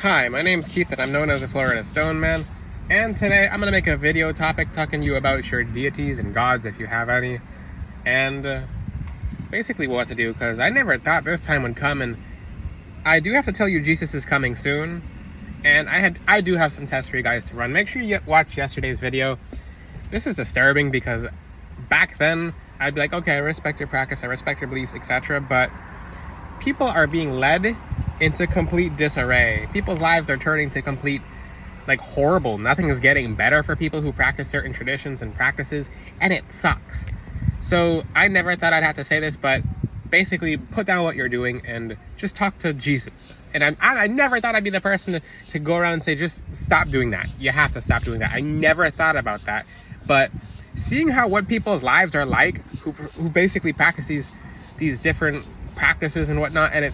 Hi, my name's Keith and I'm known as the Florida Stone Man, and today I'm going to make a video topic talking to you about your deities and gods if you have any, and basically what to do, because I never thought this time would come. And I do have to tell you, Jesus is coming soon, and I do have some tests for you guys to run. Make sure you watch yesterday's video. This is disturbing because back then I'd be like, okay, I respect your practice, I respect your beliefs, etc., but people are being led into complete disarray. People's lives are turning to complete, horrible. Nothing is getting better for people who practice certain traditions and practices, and it sucks. So I never thought I'd have to say this, but basically put down what you're doing and just talk to Jesus. And I never thought I'd be the person to go around and say, just stop doing that. You have to stop doing that. I never thought about that. But seeing what people's lives are like, who basically practice these different practices and whatnot, and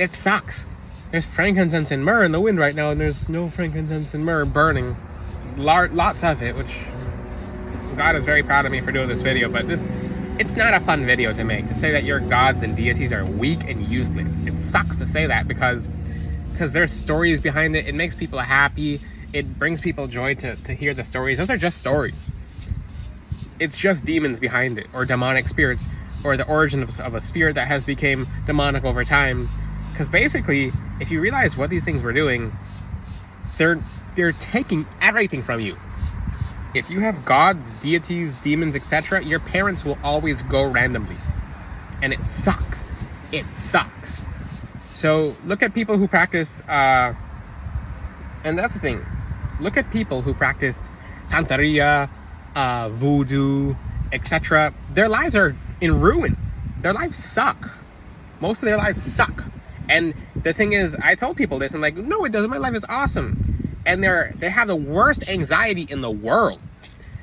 it sucks. There's frankincense and myrrh in the wind right now, and there's no frankincense and myrrh burning. Lots of it, which God is very proud of me for doing this video, but it's not a fun video to make. To say that your gods and deities are weak and useless. It sucks to say that because there's stories behind it. It makes people happy. It brings people joy to hear the stories. Those are just stories. It's just demons behind it, or demonic spirits, or the origin of a spirit that has become demonic over time. Because basically, if you realize what these things were doing, they're taking everything from you. If you have gods, deities, demons, etc., your parents will always go randomly. And it sucks. It sucks. So look at people who practice, and that's the thing. Look at people who practice Santeria, voodoo, etc. Their lives are in ruin. Their lives suck. Most of their lives suck. And the thing is, I told people this, and no, it doesn't. My life is awesome. And they have the worst anxiety in the world.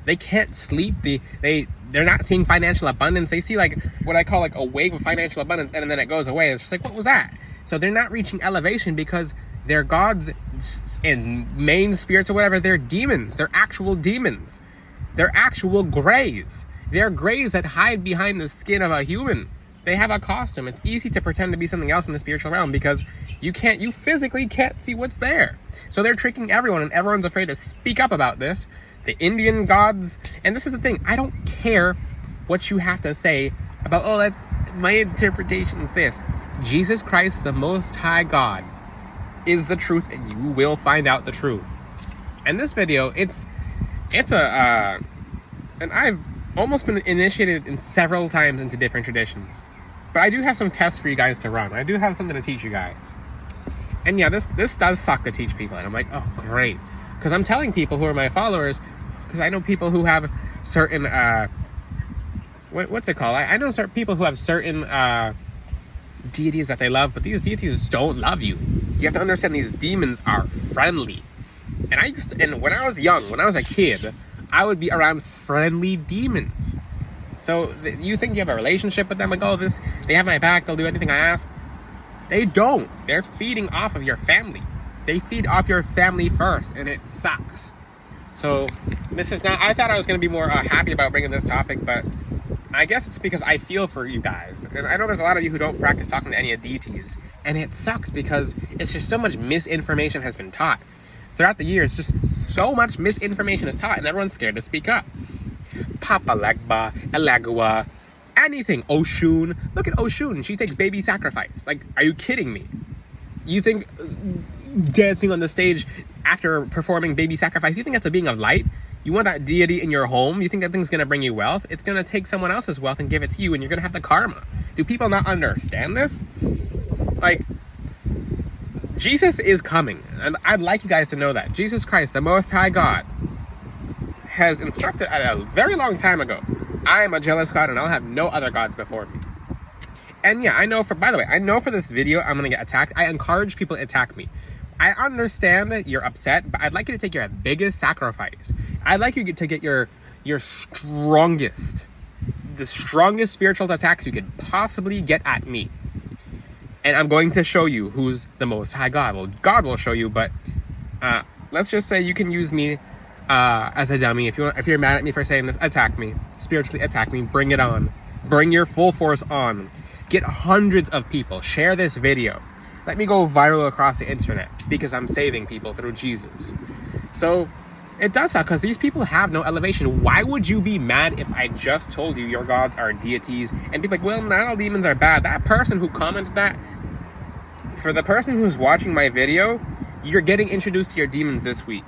They can't sleep. They're not seeing financial abundance. They see what I call a wave of financial abundance, and then it goes away. It's just what was that? So they're not reaching elevation because their gods and main spirits or whatever, they're demons. They're actual demons. They're actual grays. They're grays that hide behind the skin of a human. They have a costume. It's easy to pretend to be something else in the spiritual realm because you physically can't see what's there. So they're tricking everyone, and everyone's afraid to speak up about this. The Indian gods, and this is the thing, I don't care what you have to say about, that's my interpretation is this. Jesus Christ, the Most High God, is the truth, and you will find out the truth. And this video, it's and I've almost been initiated in several times into different traditions. But I do have some tests for you guys to run. I do have something to teach you guys. And yeah, this does suck to teach people. And I'm like, oh, great. Because I'm telling people who are my followers, because I know people who have certain, what's it called? I know certain people who have certain deities that they love, but these deities don't love you. You have to understand these demons are friendly. And when I was young, when I was a kid, I would be around friendly demons. So you think you have a relationship with them, they have my back, they'll do anything I ask. They don't. They're feeding off of your family. They feed off your family first, and it sucks. So this is not, I thought I was going to be more happy about bringing this topic, but I guess it's because I feel for you guys. And I know there's a lot of you who don't practice talking to any of deities, and it sucks because it's just so much misinformation has been taught. Throughout the years, just so much misinformation is taught, and everyone's scared to speak up. Papa Legba, Elagua, anything. Oshun. Look at Oshun. She takes baby sacrifice. Are you kidding me? You think dancing on the stage after performing baby sacrifice, you think that's a being of light? You want that deity in your home? You think that thing's going to bring you wealth? It's going to take someone else's wealth and give it to you, and you're going to have the karma. Do people not understand this? Jesus is coming, and I'd like you guys to know that. Jesus Christ, the Most High God, has instructed at a very long time ago, I am a jealous God, and I'll have no other gods before me. And yeah, by the way, I know for this video, I'm going to get attacked. I encourage people to attack me. I understand that you're upset, but I'd like you to take your biggest sacrifice. I'd like you to get your strongest, the strongest spiritual attacks you could possibly get at me. And I'm going to show you who's the Most High God. Well, God will show you, but let's just say you can use me as a dummy. If you're mad at me for saying this, attack me. Spiritually attack me. Bring it on. Bring your full force on. Get hundreds of people. Share this video. let me go viral across the internet because I'm saving people through Jesus. So it does suck because these people have no elevation. Why would you be mad if I just told you your gods are deities and be like, well, not all demons are bad? That person who commented that, for the person who's watching my video, you're getting introduced to your demons this week.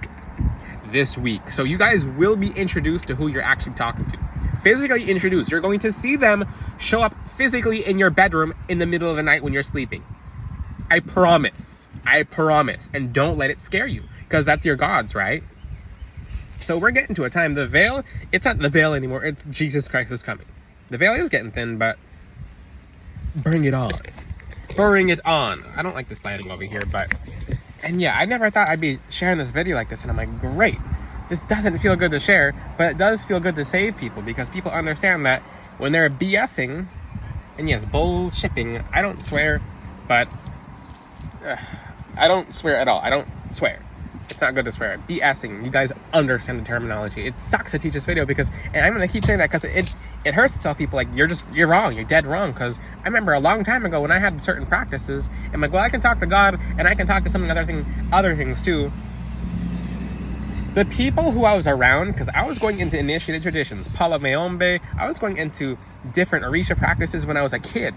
So you guys will be introduced to who you're actually talking to. Physically introduced. You're going to see them show up physically in your bedroom in the middle of the night when you're sleeping. I promise. And don't let it scare you, because that's your gods, right? So we're getting to a time, the veil, it's not the veil anymore, it's Jesus Christ is coming. The veil is getting thin, but bring it on. Bring it on. I don't like this lighting over here, but, and yeah, I never thought I'd be sharing this video like this, and I'm like, great. This doesn't feel good to share, but it does feel good to save people, because people understand that when they're BSing, and yes, bullshitting, I don't swear, but, I don't swear at all. I don't swear. It's not good to swear. BSing, you guys understand the terminology. It sucks to teach this video because, and I'm gonna keep saying that because it hurts to tell people like you're wrong, you're dead wrong. Because I remember a long time ago when I had certain practices, I'm like, well, I can talk to God and I can talk to some other things too. The people who I was around, because I was going into initiated traditions, Palameombe, I was going into different Orisha practices when I was a kid.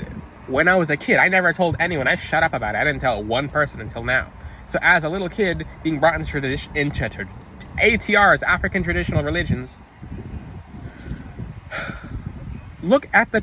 I never told anyone. I shut up about it. I didn't tell one person until now. So as a little kid being brought into ATRs, African traditional religions, look at the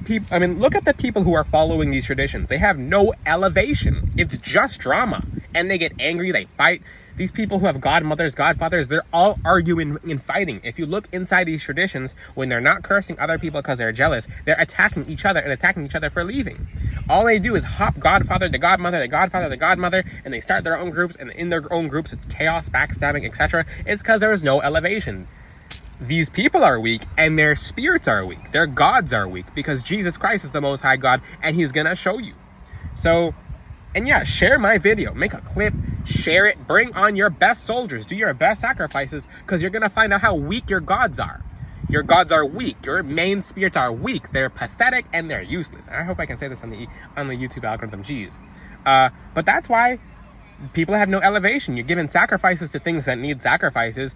people who are following these traditions. They have no elevation. It's just drama. And they get angry, they fight. These people who have godmothers, godfathers, they're all arguing and fighting. If you look inside these traditions, when they're not cursing other people because they're jealous, they're attacking each other and attacking each other for leaving. All they do is hop godfather to godmother to godfather to godmother, and they start their own groups, and in their own groups it's chaos, backstabbing, etc. It's because there is no elevation. These people are weak, and their spirits are weak. Their gods are weak, because Jesus Christ is the Most High God, and He's gonna show you. So, and yeah, share my video. Make a clip, share it, bring on your best soldiers, do your best sacrifices, because you're gonna find out how weak your gods are. Your gods are weak. Your main spirits are weak. They're pathetic and they're useless. And I hope I can say this on the YouTube algorithm. Jeez. But that's why people have no elevation. You're giving sacrifices to things that need sacrifices.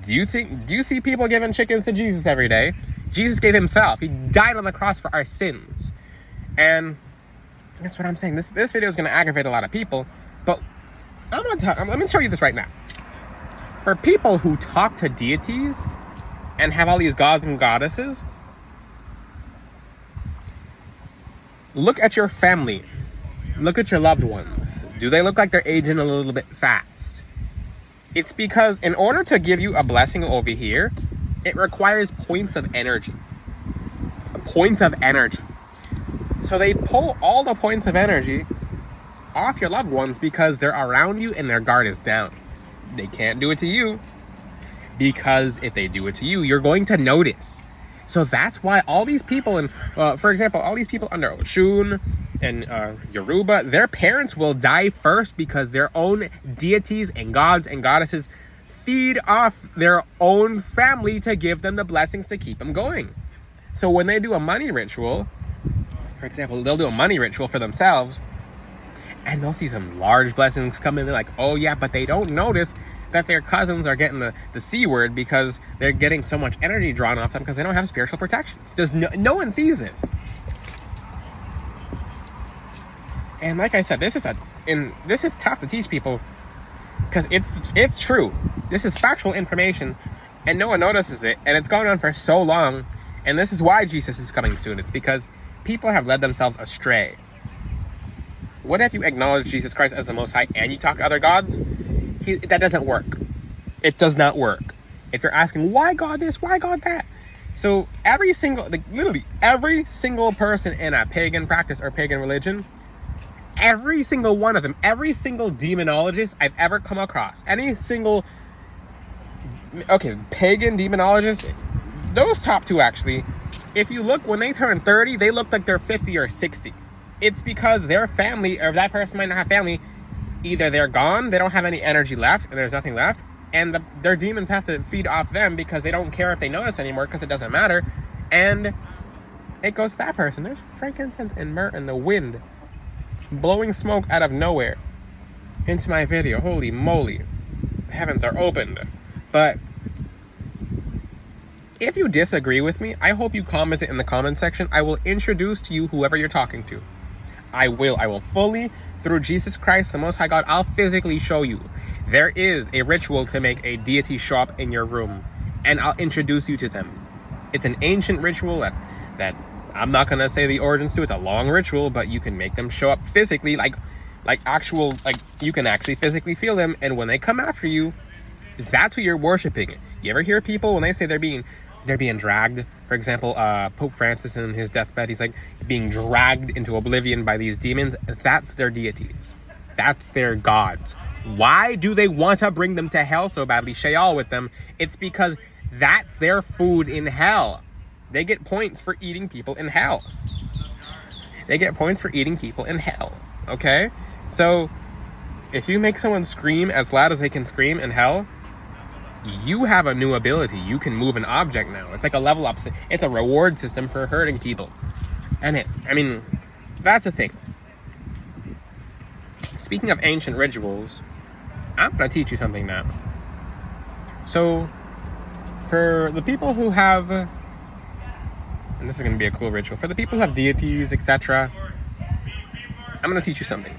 Do you see people giving chickens to Jesus every day? Jesus gave Himself. He died on the cross for our sins. And that's what I'm saying. This video is going to aggravate a lot of people. But let me show you this right now. For people who talk to deities and have all these gods and goddesses, look at your family. Look at your loved ones. Do they look like they're aging a little bit fast? It's because in order to give you a blessing over here, it requires points of energy. Points of energy. So they pull all the points of energy off your loved ones because they're around you and their guard is down. They can't do it to you. Because if they do it to you, you're going to notice. So that's why all these people, for example, all these people under Oshun and Yoruba, their parents will die first because their own deities and gods and goddesses feed off their own family to give them the blessings to keep them going. So when they do a money ritual, for example, they'll do a money ritual for themselves, and they'll see some large blessings come in. They're like, oh yeah, but they don't notice that their cousins are getting the C word because they're getting so much energy drawn off them because they don't have spiritual protections. No one sees this. And like I said, this is tough to teach people because it's true. This is factual information and no one notices it, and it's going on for so long, and this is why Jesus is coming soon. It's because people have led themselves astray. What if you acknowledge Jesus Christ as the Most High and you talk to other gods? That doesn't work. It does not work. If you're asking, why God this, why God that? So literally every single person in a pagan practice or pagan religion, every single one of them, every single demonologist I've ever come across, pagan demonologist, those top two actually, if you look, when they turn 30, they look like they're 50 or 60. It's because their family, or that person might not have family, either they're gone, they don't have any energy left, and there's nothing left, and their demons have to feed off them because they don't care if they notice anymore because it doesn't matter, and it goes to that person. There's frankincense and myrrh in the wind. blowing smoke out of nowhere into my video. Holy moly. The heavens are opened. But if you disagree with me, I hope you comment it in the comment section. I will introduce to you whoever you're talking to. I will fully, through Jesus Christ, the Most High God, I'll physically show you. There is a ritual to make a deity show up in your room, and I'll introduce you to them. It's an ancient ritual that I'm not gonna say the origins to. It's a long ritual, but you can make them show up physically, like you can actually physically feel them, and when they come after you, that's who you're worshiping. You ever hear people when they say they're being dragged? For example, Pope Francis in his deathbed, he's like being dragged into oblivion by these demons. That's their deities. That's their gods. Why do they want to bring them to hell so badly? Sheol with them. It's because that's their food in hell. They get points for eating people in hell. They get points for eating people in hell. Okay? So, if you make someone scream as loud as they can scream in hell, you have a new ability. You can move an object now. It's like a level up. It's a reward system for hurting people. And that's a thing. Speaking of ancient rituals, I'm going to teach you something now. So, for the people who have, and this is going to be a cool ritual, for the people who have deities, etc., I'm going to teach you something.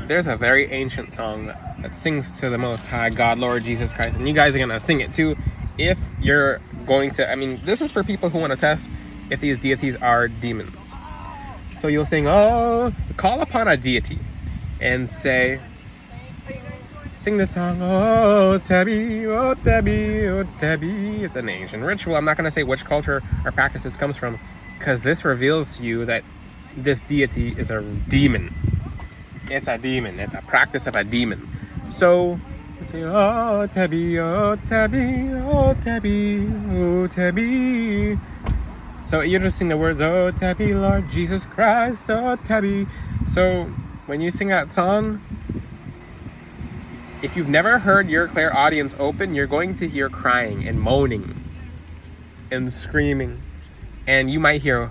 There's a very ancient song that sings to the Most High God, Lord Jesus Christ, and you guys are going to sing it too if you're going to, this is for people who want to test if these deities are demons. So you'll sing, oh, call upon a deity and sing the song, oh, Tabby, oh, Tabby, oh, Tabby. It's an ancient ritual. I'm not going to say which culture or practice this comes from, because this reveals to you that this deity is a demon. It's a demon. It's a practice of a demon. So, say, oh, Tabby, oh, Tabby, oh, Tabby, oh, Tabby. So you're just sing the words, oh, Tabby, Lord Jesus Christ, oh, Tabby. So when you sing that song, if you've never heard your clairaudience open, you're going to hear crying and moaning and screaming. And you might hear,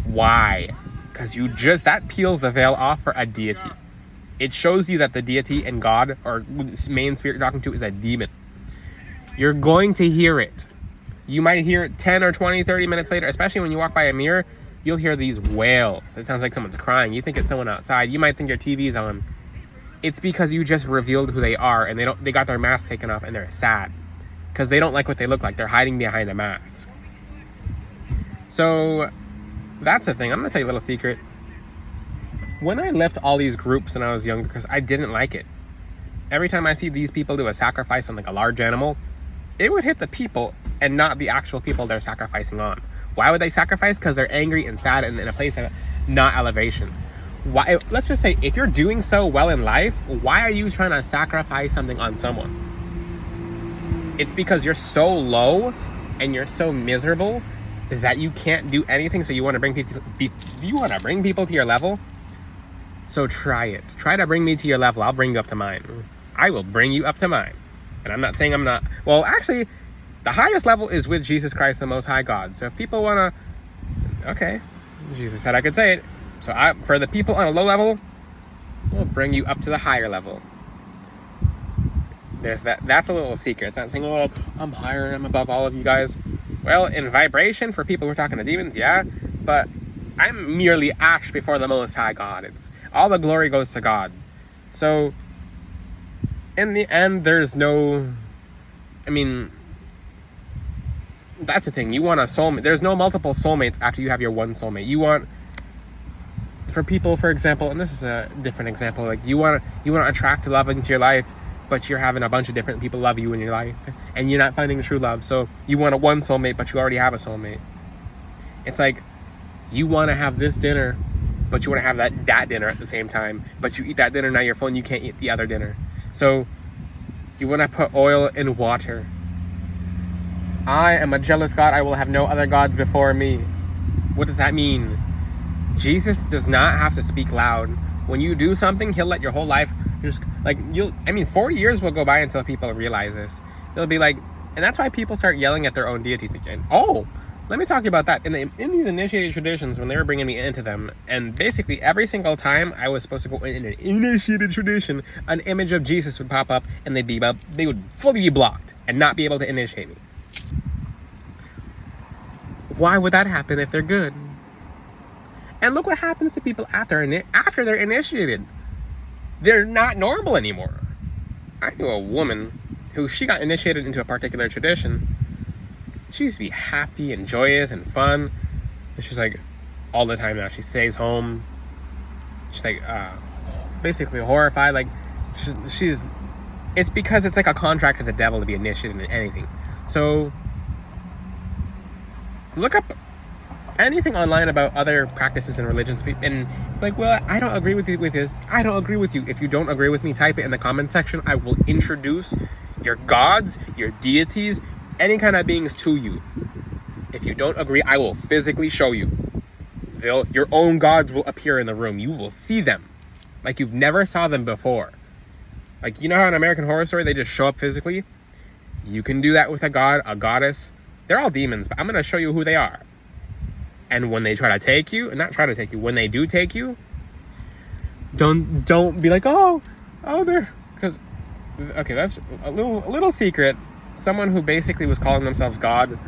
why? Because that peels the veil off for a deity. It shows you that the deity and God, or main spirit you're talking to, is a demon. You're going to hear it. You might hear it 10 or 20, 30 minutes later, especially when you walk by a mirror, you'll hear these wails. It sounds like someone's crying. You think it's someone outside. You might think your TV's on. It's because you just revealed who they are, and they got their mask taken off, and they're sad. Because they don't like what they look like. They're hiding behind a mask. So, that's the thing. I'm going to tell you a little secret. When I left all these groups when I was younger, because I didn't like it, every time I see these people do a sacrifice on like a large animal, it would hit the people and not the actual people they're sacrificing on. Why would they sacrifice? Because they're angry and sad and in a place of not elevation. Why? Let's just say, if you're doing so well in life, why are you trying to sacrifice something on someone? It's because you're so low and you're so miserable that you can't do anything, so you want to bring people to your level. So try it. Try to bring me to your level. I'll bring you up to mine. I will bring you up to mine. And I'm not saying I'm not. Well, actually, the highest level is with Jesus Christ, the Most High God. So if people want to, okay, Jesus said I could say it. So for the people on a low level, we'll bring you up to the higher level. There's that. That's a little secret. It's not saying, oh, I'm higher and I'm above all of you guys. Well, in vibration, for people who are talking to demons, yeah. But I'm merely ash before the Most High God. All the glory goes to God. So, in the end, there's no, that's the thing. You want a soulmate. There's no multiple soulmates after you have your one soulmate. You want, for people, for example, and this is a different example, like you want to attract love into your life, but you're having a bunch of different people love you in your life, and you're not finding true love. So you want a one soulmate, but you already have a soulmate. It's like, you want to have this dinner, but you want to have that dinner at the same time. But you eat that dinner, now you're full and you can't eat the other dinner. So you want to put oil in water. I am a jealous God. I will have no other gods before me. What does that mean? Jesus does not have to speak loud. When you do something, he'll let your whole life just, 40 years will go by until people realize this. They'll be like, and that's why people start yelling at their own deities again. Oh, let me talk to you about that. In these initiated traditions, when they were bringing me into them, and basically every single time I was supposed to go in an initiated tradition, an image of Jesus would pop up, and they would fully be blocked and not be able to initiate me. Why would that happen if they're good? And look what happens to people after they're initiated. They're not normal anymore. I knew a woman who she got initiated into a particular tradition. She used to be happy and joyous and fun. And she's like, all the time now, she stays home. She's like, basically horrified. Like, it's because it's like a contract with the devil to be initiated in anything. So, look up anything online about other practices and religions, and like, well, I don't agree with you with this. I don't agree with you. If you don't agree with me, type it in the comment section. I will introduce your gods, your deities, any kind of beings to you. If you don't agree, I will physically show you. Your own gods will appear in the room. You will see them like you've never saw them before. Like, you know how in American Horror Story they just show up physically? You can do that with a god, a goddess. They're all demons, but I'm going to show you who they are. And when they try to take you, and not try to take you, when they do take you, don't be like, oh, they're, because, okay, that's a little secret. Someone who basically was calling themselves God,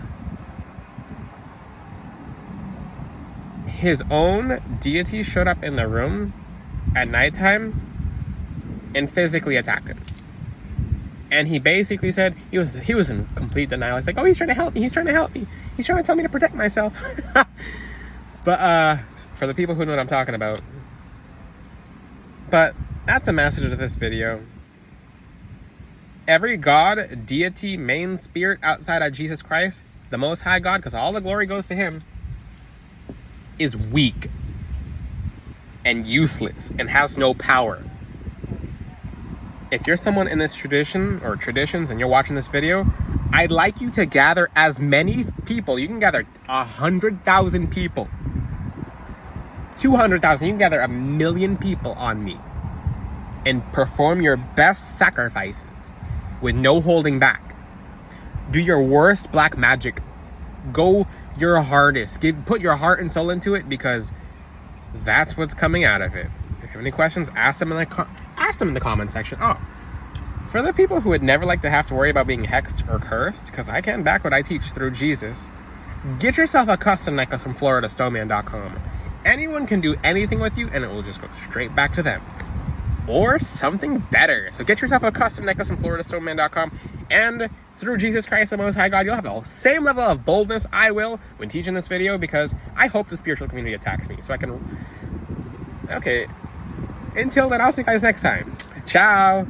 his own deity showed up in the room at nighttime and physically attacked him. And he basically said he was in complete denial. He's like, oh, he's trying to help me. He's trying to help me. He's trying to tell me to protect myself. But for the people who know what I'm talking about. But that's the message of this video. Every god, deity, main spirit outside of Jesus Christ, the Most High God, because all the glory goes to him, is weak and useless and has no power. If you're someone in this tradition or traditions and you're watching this video, I'd like you to gather as many people. You can gather 100,000 people, 200,000. You can gather 1 million people on me and perform your best sacrifices with no holding back. Do your worst black magic. Go your hardest. Put your heart and soul into it, because that's what's coming out of it. If you have any questions, ask them in the comment section. Oh, for the people who would never like to have to worry about being hexed or cursed, because I can back what I teach through Jesus, get yourself a custom necklace from floridastoneman.com. Anyone can do anything with you, and it will just go straight back to them. Or something better. So get yourself a custom necklace from floridastoneman.com, and through Jesus Christ, the Most High God, you'll have the same level of boldness I will when teaching this video, because I hope the spiritual community attacks me, so I can... Okay, until then, I'll see you guys next time. Ciao!